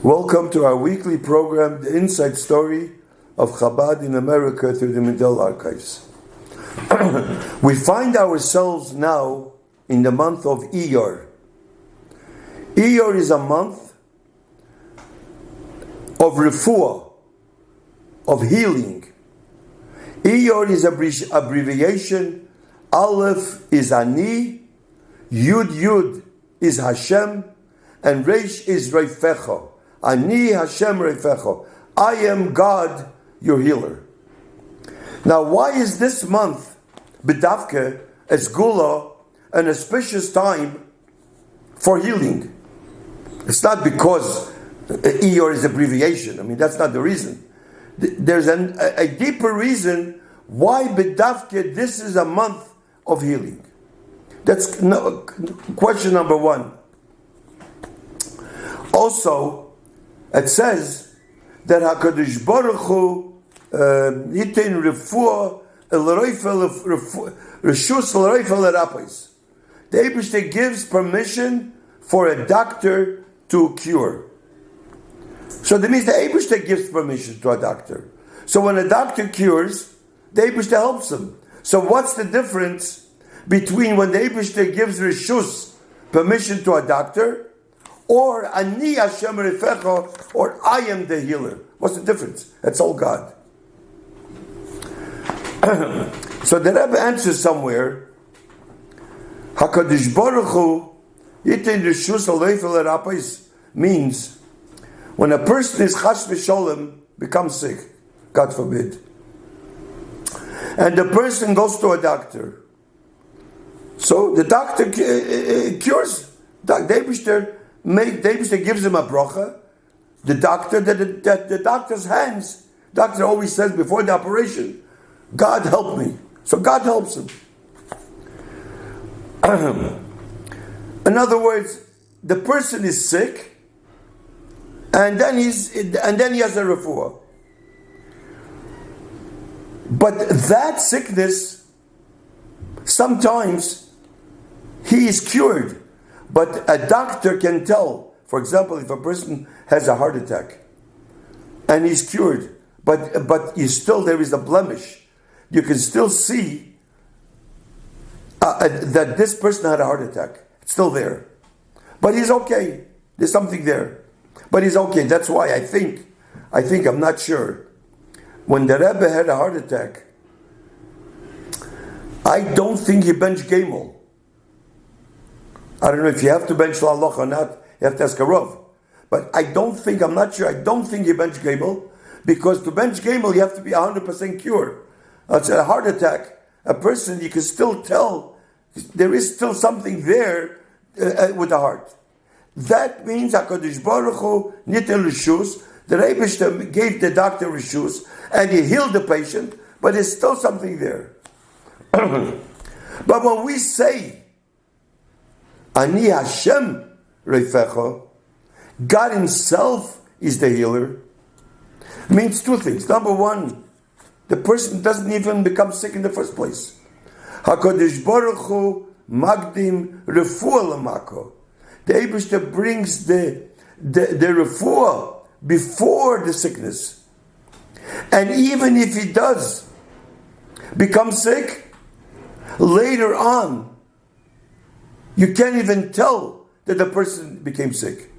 Welcome to our weekly program, The Inside Story of Chabad in America through the Mindel Archives. We find ourselves now in the month of Iyar. Iyar is a month of refuah, of healing. Iyar is abbreviation. Aleph is Ani, Yud is Hashem, and Reish is Reifecho. Ani Hashem Reifecho. I am God, your healer. Now, why is this month, B'davke, as Gula, an auspicious time for healing? It's not because Iyar is abbreviation. I mean, that's not the reason. There's a deeper reason why B'davke this is a month of healing. That's question number one. Also, it says that HaKadosh Baruch Hu yitin refuah reshus l'roifel l'rapos. The Eibishter gives permission for a doctor to cure. So that means the Eibishter gives permission to a doctor. So when a doctor cures, the Eibishter helps him. So what's the difference between when the Eibishter gives reshus, permission to a doctor, or Ani Hashem Refecho, or I am the healer? What's the difference? That's all God. So the Rebbe answers somewhere, HaKadosh Baruch Hu Yitin Rishus Aleifel Rapais means when a person is Chas v'Sholem, becomes sick, God forbid, and the person goes to a doctor. So the doctor cures. The Eibishter gives him a bracha. The doctor's hands. Doctor always says before the operation, God help me. So God helps him. In other words, the person is sick, and then he has a refuah. But that sickness, sometimes he is cured. But a doctor can tell, for example, if a person has a heart attack and he's cured, but there is a blemish, you can still see that this person had a heart attack. It's still there. But he's okay. There's something there. But he's okay. That's why I think, I'm not sure. When the Rebbe had a heart attack, I don't think he benched Gamel. I don't know if you have to bench La'aloch or not. You have to ask a Rav. But I'm not sure. I don't think you bench Gamel, because to bench Gamel you have to be 100% cured. It's a heart attack. A person, you can still tell there is still something there with the heart. That means HaKadosh Baruch Hu nitel reshus. The Eibishter gave the doctor reshus and he healed the patient, but there's still something there. But when we say Ani Hashem Reifecho, God Himself is the healer, means two things. Number one, the person doesn't even become sick in the first place. HaKadosh Baruch Hu Magdim Refuah Lamako. The Eibishter brings the refuah before the sickness. And even if he does become sick, later on, you can't even tell that the person became sick.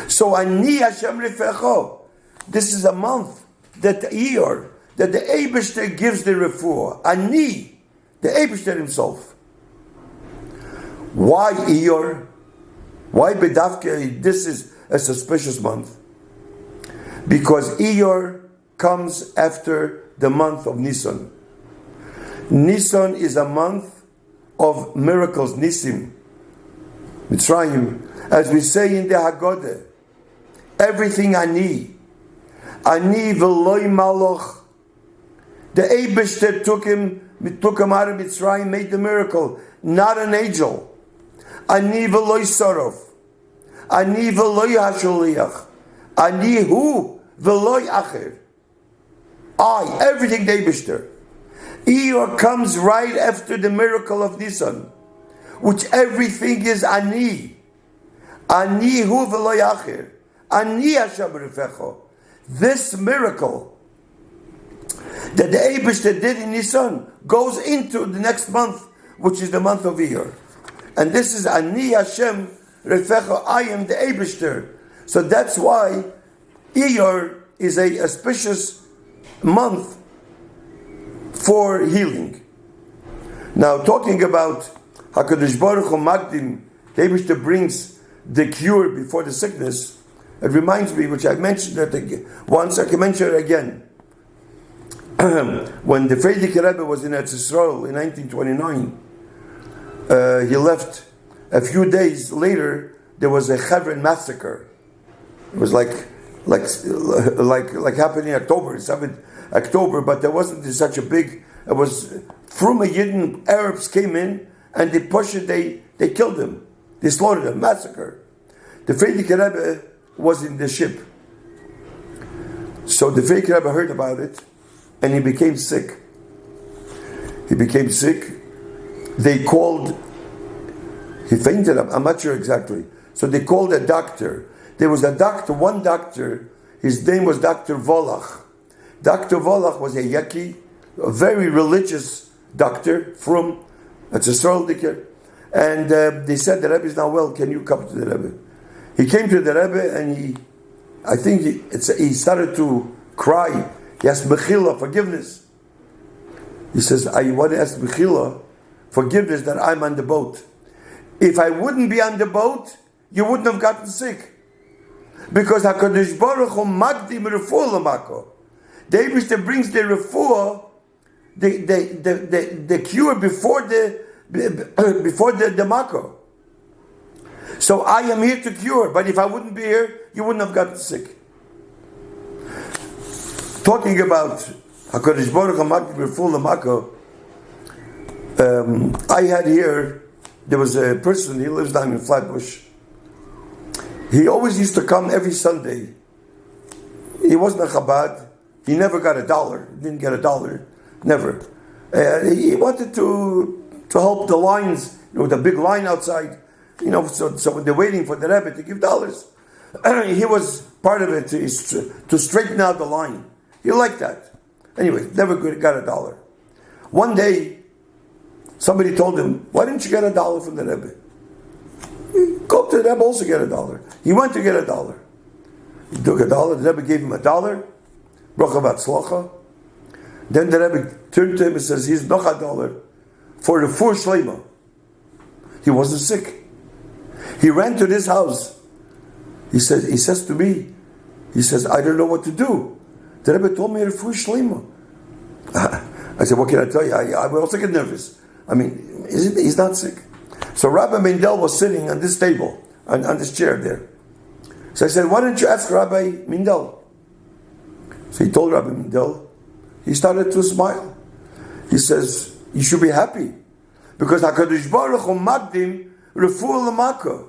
So Ani Hashem Refecho, this is a month that the Eibishter gives the refuah. Ani, the Eibishter himself. Why Iyar? Why B'davke? This is a suspicious month. Because Iyar comes after the month of Nisan. Nisan is a month of miracles, Nisim, Mitzrayim. As we say in the Haggadah, everything Ani v'loi maloch. The Eibishter took him out of Mitzrayim, made the miracle, not an angel. Ani v'loi sarov. Ani v'loi hasholiach. Ani hu v'loi acher. Everything the Eibishter. Iyar comes right after the miracle of Nisan, which everything is Ani. Ani hu v'lo yacher. Ani Hashem Rifecho. This miracle that the Eibishter did in Nisan goes into the next month, which is the month of Iyar. And this is Ani Hashem Rifecho, I am the Eibishter. So that's why Iyar is a auspicious month for healing. Now, talking about HaKadosh Baruch Hu Magdim, the Eibishter brings the cure before the sickness. It reminds me, which I mentioned that once, I can mention it again. When the Frierdiker Rebbe was in Eretz Yisrael in 1929, he left. A few days later, there was a Chevron massacre. It was like happening in October, 7th October, but there wasn't such a big. It was from a Yidden, Arabs came in and they pushed it. They killed him. They slaughtered him. Massacre. The Frierdiker Rebbe was in the ship. So the Frierdiker Rebbe heard about it, and he became sick. They called. He fainted. I'm not sure exactly. So they called a doctor. There was one doctor. His name was Dr. Volach. Dr. Volach was a Yaki, a very religious doctor from Yisrael. And they said, the Rebbe is now well, can you come to the Rebbe? He came to the Rebbe and he started to cry. He asked Mechila, forgiveness. He says, I want to ask Mechila forgiveness that I'm on the boat. If I wouldn't be on the boat, you wouldn't have gotten sick. Because HaKadosh Baruch Hu Magdim Refuah L'Mako. The Eibishter brings the refuah, the cure before the mako. So I am here to cure, but if I wouldn't be here, you wouldn't have gotten sick. Talking about HaKadosh Baruch Hu Magdim Refuah L'Mako, I had here, there was a person, he lives down in Flatbush. He always used to come every Sunday. He wasn't a Chabad. He never got $1. He didn't get $1. Never. He wanted to help the lines, with a big line outside. So when they're waiting for the Rebbe to give dollars, he was part of it to straighten out the line. He liked that. Anyway, never got $1. One day, somebody told him, "Why didn't you get $1 from the Rebbe? Go to the Rebbe, also get $1." He went to get $1. He took $1. The Rebbe gave him $1. Bracha v'atzlacha. Then the Rebbe turned to him and says, "Here's noch $1 for the refuah shleima." He wasn't sick. He ran to this house. He says to me, "I don't know what to do. The Rebbe told me refuah shleima." I said, "What can I tell you? I will also get nervous. I mean, he's not sick." So Rabbi Mindel was sitting on this table, on this chair there. So I said, "Why don't you ask Rabbi Mindel?" So he told Rabbi Mindel. He started to smile. He says, "You should be happy, because HaKadosh Baruch Hu Magdim Refuah L'Mako.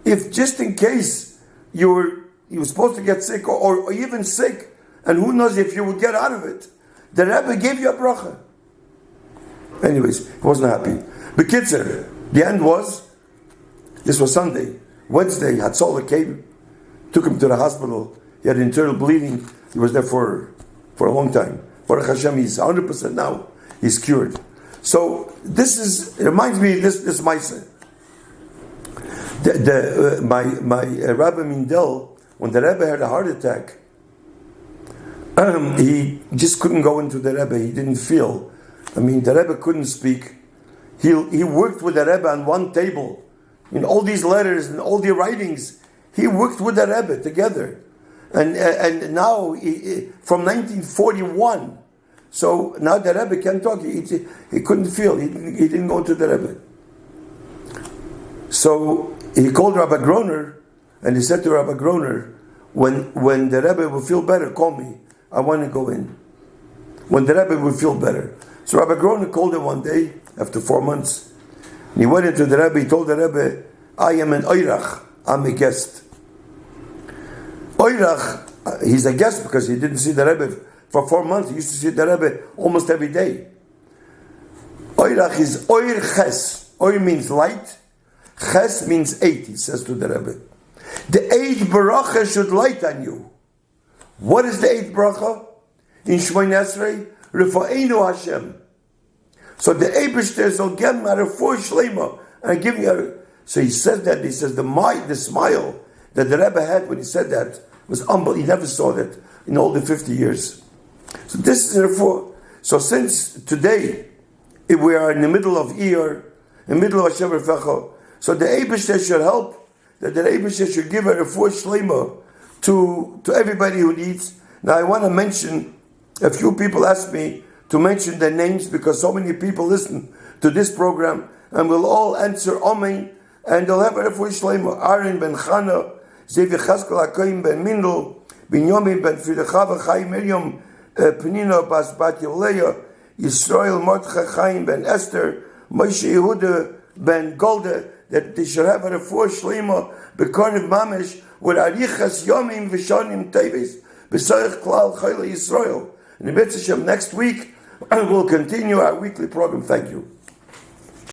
If just in case you were supposed to get sick, or even sick, and who knows if you would get out of it, the Rebbe gave you a bracha." Anyways, he wasn't happy. B'kitzer, the end was, this was Sunday. Wednesday, Hatzolah came, took him to the hospital. He had internal bleeding. He was there for a long time. Baruch Hashem, he's 100% now. He's cured. So it reminds me of this Maisa. My Rabbi Mindel, when the Rebbe had a heart attack, he just couldn't go into the Rebbe. He didn't feel. The Rebbe couldn't speak. He worked with the Rebbe on one table. In all these letters and all the writings, he worked with the Rebbe together. And now, from 1941, so now the Rebbe can't talk. He couldn't feel. He didn't go to the Rebbe. So he called Rabbi Groner, and he said to Rabbi Groner, when the Rebbe will feel better, call me. I want to go in. When the Rebbe will feel better. So Rabbi Groner called him one day, after 4 months. And he went into the Rebbe. He told the Rebbe, "I am an oirach. I'm a guest." Oirach, he's a guest because he didn't see the Rebbe for 4 months. He used to see the Rebbe almost every day. Oirach is oir ches. Oir means light. Ches means 8, he says to the Rebbe. The 8th bracha should light on you. What is the 8th bracha? In Shmoneh Esrei, Rifa'enu Hashem. So the Eibishter will get him out of 4 Shlema, and I give you. So he said that. He says the smile that the Rebbe had when he said that was unbelievable. He never saw that in all the 50 years. So this is therefore. So since today we are in the middle of Iyar, in the middle of Hashem Refecho, so the Eibishter should help. That the Eibishter should give a 4 Shlema to everybody who needs. Now I want to mention. A few people asked me to mention their names because so many people listen to this program, and we'll all answer Amen, and they'll have a refuah shlema. Aaron ben Chana, Zevi Chaskel HaKoyim ben Mindel, Binyamin ben Fidecha Chaim Miriam, Penina bas Bat Yoleya, Yisrael Mordechai Chaim ben Esther, Moshe Yehuda ben Golda, that they should have a refuah shlema, Bekornev Mamish, with Arichas Yomim Vishonim Tevis, B'Soich Klal Chayla Yisrael. In the Mitzvah next week, we'll continue our weekly program. Thank you.